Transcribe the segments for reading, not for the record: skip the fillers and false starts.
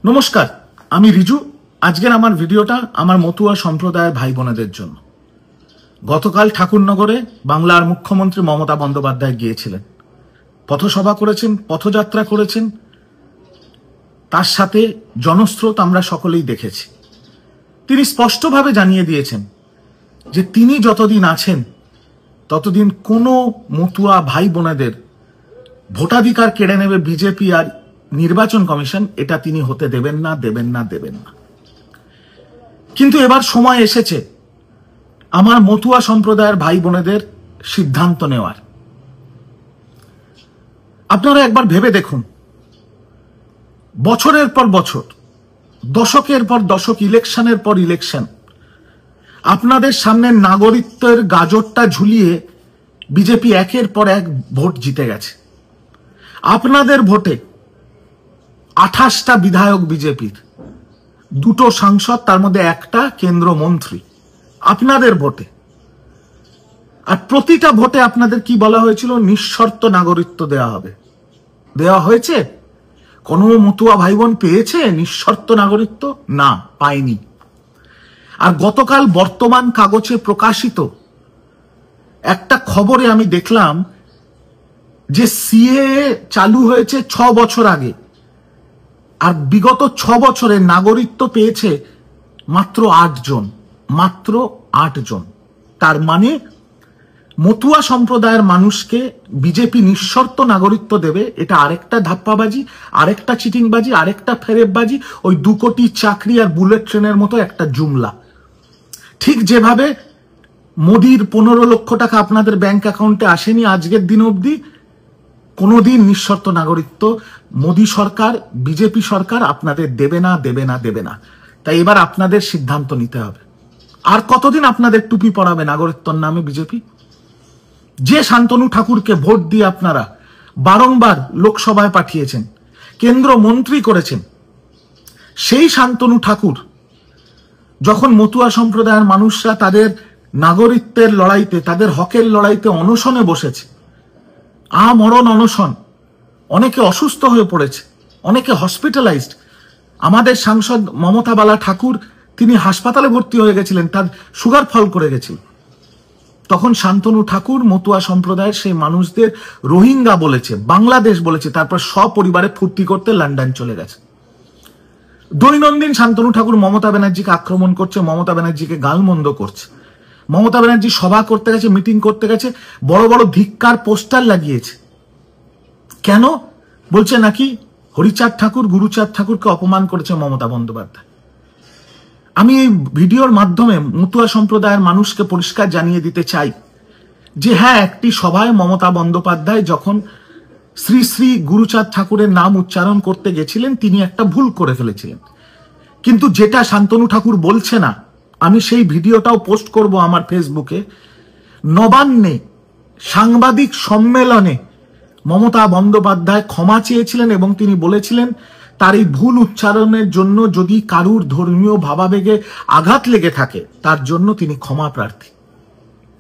নমস্কার, আমি রিজু। আজকের আমার ভিডিওটা আমার মতুয়া সম্প্রদায়ের ভাই বোনেদের জন্য। গতকাল ঠাকুরনগরে বাংলার মুখ্যমন্ত্রী মমতা বন্দ্যোপাধ্যায় গিয়েছিলেন, পথসভা করেছেন, পথযাত্রা করেছেন, তার সাথে জনস্রোত আমরা সকলেই দেখেছি। তিনি স্পষ্টভাবে জানিয়ে দিয়েছেন যে তিনি যতদিন আছেন ততদিন কোনো মতুয়া ভাই বোনেদের ভোটাধিকার কেড়ে নেবে বিজেপি আর নির্বাচন কমিশন, এটা তিনি হতে দেবেন না। কিন্তু এবার সময় এসেছে আমার মতুয়া সম্প্রদায়ের ভাই বোনেদের সিদ্ধান্ত নেওয়ার। আপনারা একবার ভেবে দেখুন, বছরের পর বছর, দশকের পর দশক, ইলেকশনের পর ইলেকশন, আপনাদের সামনে নাগরিকত্বের গাজরটা ঝুলিয়ে বিজেপি একের পর এক ভোট জিতে গেছে। আপনাদের ভোটে 28টা বিধায়ক বিজেপির, 2টো সাংসদ, তার মধ্যে একটা কেন্দ্রমন্ত্রী আপনাদের ভোটে। আর প্রতিটা ভোটে আপনাদের কি বলা হয়েছিল? নিঃশর্ত নাগরিকত্ব দেওয়া হবে। দেওয়া হয়েছে? কোন মতুয়া ভাই বোন পেয়েছে নিঃশর্ত নাগরিকত্ব? না, পায়নি। আর গতকাল বর্তমান কাগজে প্রকাশিত একটা খবরে আমি দেখলাম যে সিএএ চালু হয়েছে 6 বছর আগে, আর বিগত 6 বছরে নাগরিকত্ব পেয়েছে মাত্র 8 জন, মাত্র 8 জন। তার মানে মতুয়া সম্প্রদায়ের মানুষকে বিজেপি নিঃশর্ত নাগরিকত্ব দেবে, এটা আরেকটা ধাপ্পাবাজি, আরেকটা চিটিংবাজি, আরেকটা ফেরেববাজি, ওই 2 কোটি চাকরি আর বুলেট ট্রেনের মতো একটা জুমলা। ঠিক যেভাবে মোদির 15 লক্ষ টাকা আপনাদের ব্যাংক অ্যাকাউন্টে আসেনি আজকের দিন অবধি, কোনোদিন নিঃশর্ত নাগরিকত্ব মোদী সরকার, বিজেপি সরকার আপনাদের দেবে না। তাই এবার আপনাদের সিদ্ধান্ত নিতে হবে। আর কতদিন আপনাদের টুপি পরাবে নাগরিকত্বর নামে বিজেপি? যে শান্তনু ঠাকুরকে ভোট দিয়ে আপনারা বারংবার লোকসভায় পাঠিয়েছেন, কেন্দ্র মন্ত্রী করেছেন, সেই শান্তনু ঠাকুর যখন মতুয়া সম্প্রদায়ের মানুষরা তাদের নাগরিকত্বের লড়াইতে, তাদের হকের লড়াইতে অনশনে বসেছে, আমরণ অনশন, অনেকে অসুস্থ হয়ে পড়েছে, অনেকে হসপিটালাইজড। আমাদের সাংসদ মমতা বালা ঠাকুর, তিনি হাসপাতালে ভর্তি হয়ে গেছিলেন, তার সুগার ফল করে গেছিল। তখন শান্তনু ঠাকুর মতুয়া সম্প্রদায়ের সেই মানুষদের রোহিঙ্গা বলেছে, বাংলাদেশ বলেছে, তারপর সপরিবারে ফুর্তি করতে লন্ডন চলে গেছে। দৈনন্দিন শান্তনু ঠাকুর মমতা ব্যানার্জিকে আক্রমণ করছে, মমতা ব্যানার্জিকে গালমন্দ করছে। মমতা ব্যানার্জি সভা করতে গেছে, মিটিং করতে গেছে, বড় বড় ধিক্কার পোস্টার লাগিয়েছে। কেন? বলছে নাকি হরিচাঁদ ঠাকুর, গুরুচাঁদ ঠাকুরকে অপমান করেছে মমতা বন্দ্যোপাধ্যায়। আমি এই ভিডিওর মাধ্যমে মতুয়া সম্প্রদায়ের মানুষকে পরিষ্কার জানিয়ে দিতে চাই যে হ্যাঁ, একটি সভায় মমতা বন্দ্যোপাধ্যায় যখন শ্রী শ্রী গুরুচাঁদ ঠাকুরের নাম উচ্চারণ করতে গেছিলেন, তিনি একটা ভুল করে ফেলেছিলেন। কিন্তু যেটা শান্তনু ঠাকুর বলছে না, আমি সেই ভিডিওটাও পোস্ট করব আমার ফেসবুকে। নবান্নে সাংবাদিক সম্মেলনে মমতা বন্দ্যোপাধ্যায় ক্ষমা চেয়েছিলেন এবং তিনি বলেছিলেন তার এই ভুল উচ্চারণের জন্য যদি কারুর ধর্মীয় ভাবাবেগে আঘাত লেগে থাকে, তার জন্য তিনি ক্ষমা প্রার্থী।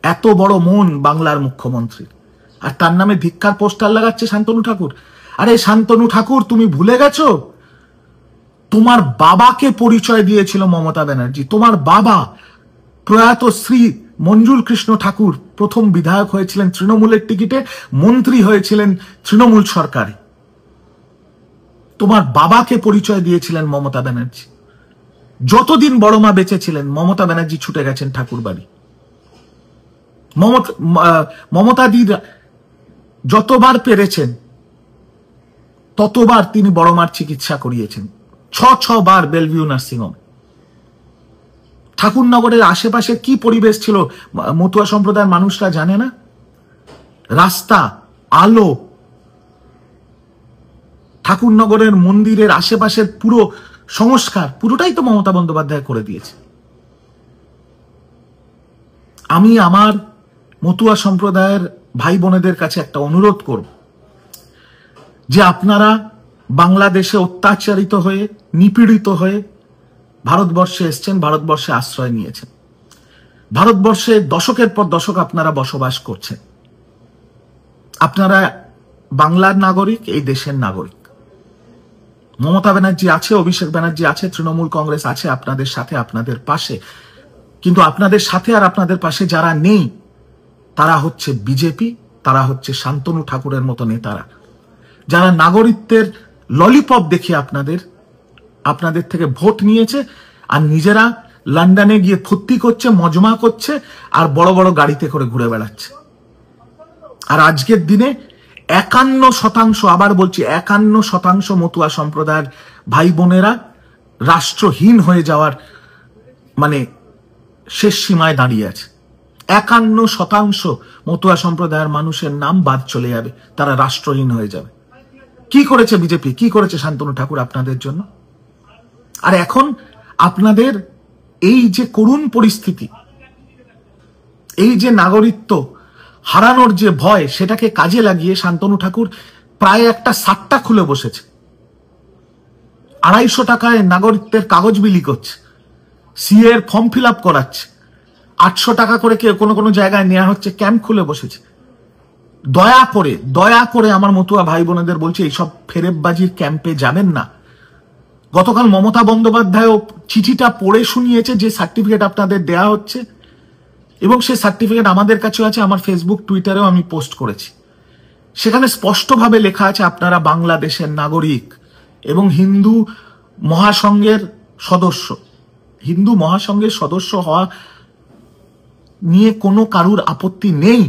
এত বড় মন বাংলার মুখ্যমন্ত্রী, আর তার নামে ধিক্কার পোস্টার লাগাচ্ছে শান্তনু ঠাকুর। আরে শান্তনু ঠাকুর, তুমি ভুলে গেছো তোমার বাবাকে পরিচয় দিয়েছিল মমতা ব্যানার্জি। তোমার বাবা প্রয়াত শ্রী মঞ্জুল কৃষ্ণ ঠাকুর প্রথম বিধায়ক হয়েছিলেন তৃণমূলের টিকিটে, মন্ত্রী হয়েছিলেন তৃণমূল সরকারে। তোমার বাবাকে পরিচয় দিয়েছিলেন মমতা ব্যানার্জি। যতদিন বড় মা বেঁচে ছিলেন মমতা ব্যানার্জি ছুটে গেছেন ঠাকুর বাড়ি। মমতা দি যতবার পেরেছেন ততবার তিনি বড় মার চিকিৎসা করিয়েছেন, 6 বার বেলভিউ নার্সিংহোম। ঠাকুরনগরের আশেপাশে কি পরিবেশ ছিল মতুয়া সম্প্রদায়ের মানুষরা জানে না? রাস্তা, আলো, ঠাকুরনগরের মন্দিরের আশেপাশের পুরো সংস্কার, পুরোটাই তো মমতা বন্দ্যোপাধ্যায় করে দিয়েছে। আমি আমার মতুয়া সম্প্রদায়ের ভাই বোনেদের কাছে একটা অনুরোধ করব যে আপনারা বাংলাদেশে অত্যাচারিত হয়ে, নিপীড়িত হয়ে ভারতবর্ষে এসছেন, ভারতবর্ষে আশ্রয় নিয়েছেন, ভারতবর্ষে দশকের পর দশক আপনারা বসবাস করছেন। আপনারা বাংলার নাগরিক, এই দেশের নাগরিক। মমতা ব্যানার্জি আছে, অভিষেক ব্যানার্জি আছে, তৃণমূল কংগ্রেস আছে আপনাদের সাথে, আপনাদের পাশে। কিন্তু আপনাদের সাথে আর আপনাদের পাশে যারা নেই তারা হচ্ছে বিজেপি, তারা হচ্ছে শান্তনু ঠাকুরের মতো নেতারা, যারা নাগরিকত্বের ললিপপ দেখে আপনাদের থেকে ভোট নিয়েছে আর নিজেরা লন্ডনে গিয়ে ফুর্তি করছে, মজমা করছে আর বড় বড় গাড়িতে করে ঘুরে বেড়াচ্ছে। আর আজকের দিনে 51%, আবার বলছি 51% মতুয়া সম্প্রদায়ের ভাই বোনেরা রাষ্ট্রহীন হয়ে যাওয়ার মানে শেষ সীমায় দাঁড়িয়ে আছে। 51% মতুয়া সম্প্রদায়ের মানুষের নাম বাদ চলে যাবে, তারা রাষ্ট্রহীন হয়ে যাবে। কি করেছে বিজেপি, কি করেছে শান্তনু ঠাকুর আপনাদের জন্য? আর এখন আপনাদের এই যে করুণ পরিস্থিতি, এই যে নাগরিকত্ব হারানোর যে ভয়, সেটাকে কাজে লাগিয়ে শান্তনু ঠাকুর প্রায় একটা সাট্টা খুলে বসেছে। 250 টাকায় নাগরিকত্বের কাগজ বিলি করছে, সিএ এর ফর্ম ফিল আপ করাচ্ছে, 800 টাকা করে কোনো কোনো জায়গায় নেওয়া হচ্ছে, ক্যাম্প খুলে বসেছে। দয়া করে আমার মতুয়া ভাই বোনেদের বলছে, এইসব ফেরেববাজির ক্যাম্পে যাবেন না। গতকাল মমতা বন্দ্যোপাধ্যায়ও চিঠিটা পড়ে শুনিয়েছে যে সার্টিফিকেট আপনাদের দেয়া হচ্ছে, এবং সেই সার্টিফিকেট আমাদের কাছেও আছে, আমার ফেসবুক টুইটারেও আমি পোস্ট করেছি। সেখানে স্পষ্টভাবে লেখা আছে আপনারা বাংলাদেশের নাগরিক এবং হিন্দু মহাসংঘের সদস্য। হিন্দু মহাসংঘের সদস্য হওয়া নিয়ে কোনো কারুর আপত্তি নেই,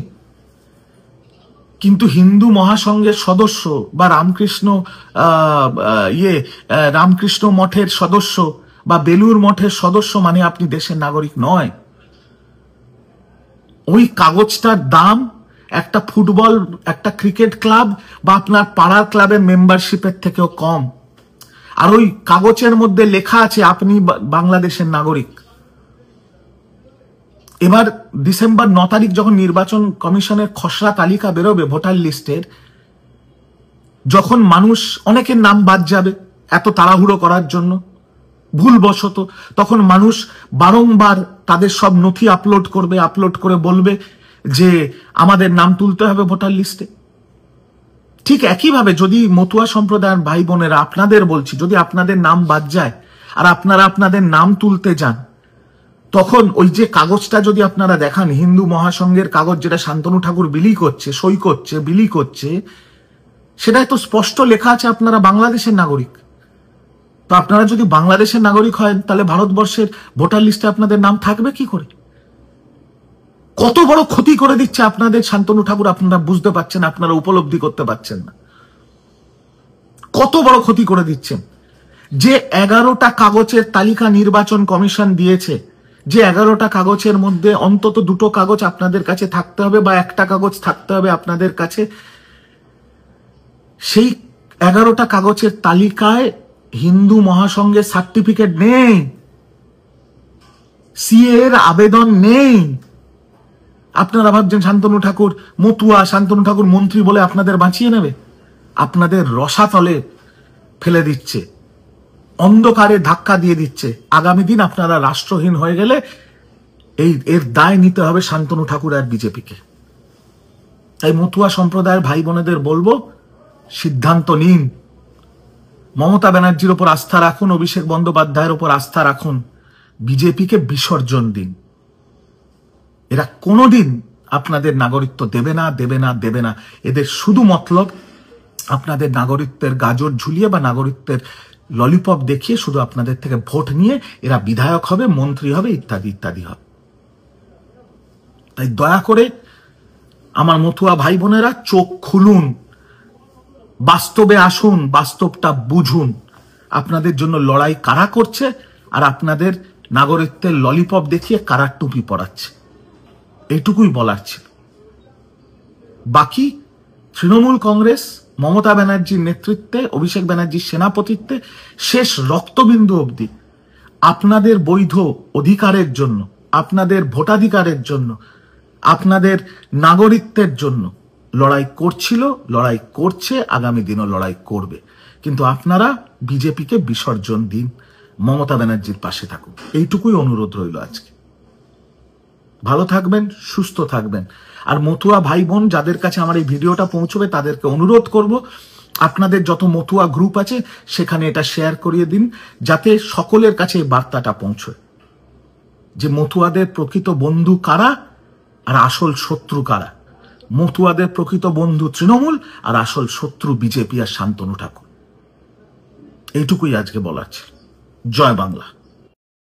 কিন্তু হিন্দু মহাসংঘের সদস্য বা রামকৃষ্ণ মঠের সদস্য বা বেলুর মঠের সদস্য মানে আপনি দেশের নাগরিক নয়। ওই কাগজটার দাম একটা ফুটবল, একটা ক্রিকেট ক্লাব বা আপনার পাড়ার ক্লাবের মেম্বারশিপের থেকেও কম। আর ওই কাগজের মধ্যে লেখা আছে আপনি বাংলাদেশের নাগরিক। এবার ডিসেম্বর 9 তারিখ যখন নির্বাচন কমিশনের খসড়া তালিকা বেরোবে ভোটার লিস্টের, যখন মানুষ অনেকের নাম বাদ যাবে এত তাড়াহুড়ো করার জন্য ভুলবশত, তখন মানুষ বারংবার তাদের সব নথি আপলোড করে বলবে যে আমাদের নাম তুলতে হবে ভোটার লিস্টে। ঠিক একইভাবে যদি মতুয়া সম্প্রদায়ের ভাই বোনেরা, আপনাদের বলছি, যদি আপনাদের নাম বাদ যায় আর আপনারা আপনাদের নাম তুলতে যান, তখন ওই যে কাগজটা যদি আপনারা দেখান, হিন্দু মহাসংঘের কাগজ যেটা শান্তনু ঠাকুর বিলি করছে, সই করছে, বিলি করছে, সেটাই তো স্পষ্ট লেখা আছে আপনারা বাংলাদেশের নাগরিক। তো আপনারা যদি বাংলাদেশের নাগরিক হয়, তাহলে ভারতবর্ষের ভোটার লিস্টে আপনাদের নাম থাকবে কি করে? কত বড় ক্ষতি করে দিচ্ছে আপনাদের শান্তনু ঠাকুর, আপনারা বুঝতে পারছেন, আপনারা উপলব্ধি করতে পারছেন না কত বড় ক্ষতি করে দিচ্ছেন। যে 11টা কাগজের তালিকা নির্বাচন কমিশন দিয়েছে, যে 11টা কাগজের মধ্যে অন্তত 2টো কাগজ আপনাদের কাছে থাকতে হবে বা একটা কাগজ থাকতে হবে আপনাদের কাছে, সেই 11টা কাগজের তালিকায় হিন্দু মহাসংঘের সার্টিফিকেট নেই, সিএ এর আবেদন নেই। আপনারা ভাবছেন শান্তনু ঠাকুর মতুয়া, শান্তনু ঠাকুর মন্ত্রী বলে আপনাদের বাঁচিয়ে নেবে? আপনাদের রসাতলে ফেলে দিচ্ছে, অন্ধকারে ধাক্কা দিয়ে দিচ্ছে। আগামী দিন আপনারা রাষ্ট্রহীন হয়ে গেলে এর দায় নিতে হবে শান্তনু ঠাকুর আর বিজেপিকে। তাই মতুয়া সম্প্রদায়ের ভাই বোনেদের বলবো, সিদ্ধান্ত নিন। মমতা ব্যানার্জির ওপর আস্থা রাখুন, অভিষেক বন্দ্যোপাধ্যায়ের ওপর আস্থা রাখুন, বিজেপিকে বিসর্জন দিন। এরা কোনোদিন আপনাদের নাগরিকত্ব দেবে না। এদের শুধু মতলব আপনাদের নাগরিকত্বের গাজর ঝুলিয়ে বা নাগরিকত্বের ললিপপ দেখিয়ে শুধু আপনাদের থেকে ভোট নিয়ে এরা বিধায়ক হবে, মন্ত্রী হবে, ইত্যাদি ইত্যাদি হবে। তাই দয়া করে আমার মতুয়া ভাই বোনেরা চোখ খুলুন, বাস্তবে আসুন, বাস্তবটা বুঝুন। আপনাদের জন্য লড়াই কারা করছে আর আপনাদের নাগরিকত্বের ললিপপ দেখিয়ে কারা টুপি পরাচ্ছে, এইটুকুই বলার ছিল। বাকি তৃণমূল কংগ্রেস মমতা ব্যানার্জির নেতৃত্বে, অভিষেক ব্যানার্জির সেনাপতিত্বে শেষ রক্তবিন্দু অবধি আপনাদের বৈধ অধিকারের জন্য, আপনাদের ভোটাধিকারের জন্য, আপনাদের নাগরিকত্বের জন্য লড়াই করছিল, লড়াই করছে, আগামী দিনও লড়াই করবে। কিন্তু আপনারা বিজেপিকে বিসর্জন দিন, মমতা ব্যানার্জির পাশে থাকুন, এইটুকুই অনুরোধ রইল আজকে। ভালো থাকবেন, সুস্থ থাকবেন। আর মতুয়া ভাই বোন যাদের কাছে আমার এই ভিডিওটা পৌঁছবে তাদেরকে অনুরোধ করব, আপনাদের যত মতুয়া গ্রুপ আছে সেখানে এটা শেয়ার করিয়ে দিন, যাতে সকলের কাছে এই বার্তাটা পৌঁছয় যে মতুয়াদের প্রকৃত বন্ধু কারা আর আসল শত্রু কারা। মতুয়াদের প্রকৃত বন্ধু তৃণমূল, আর আসল শত্রু বিজেপি আর শান্তনু ঠাকুর। এইটুকুই আজকে বলার ছিল। জয় বাংলা।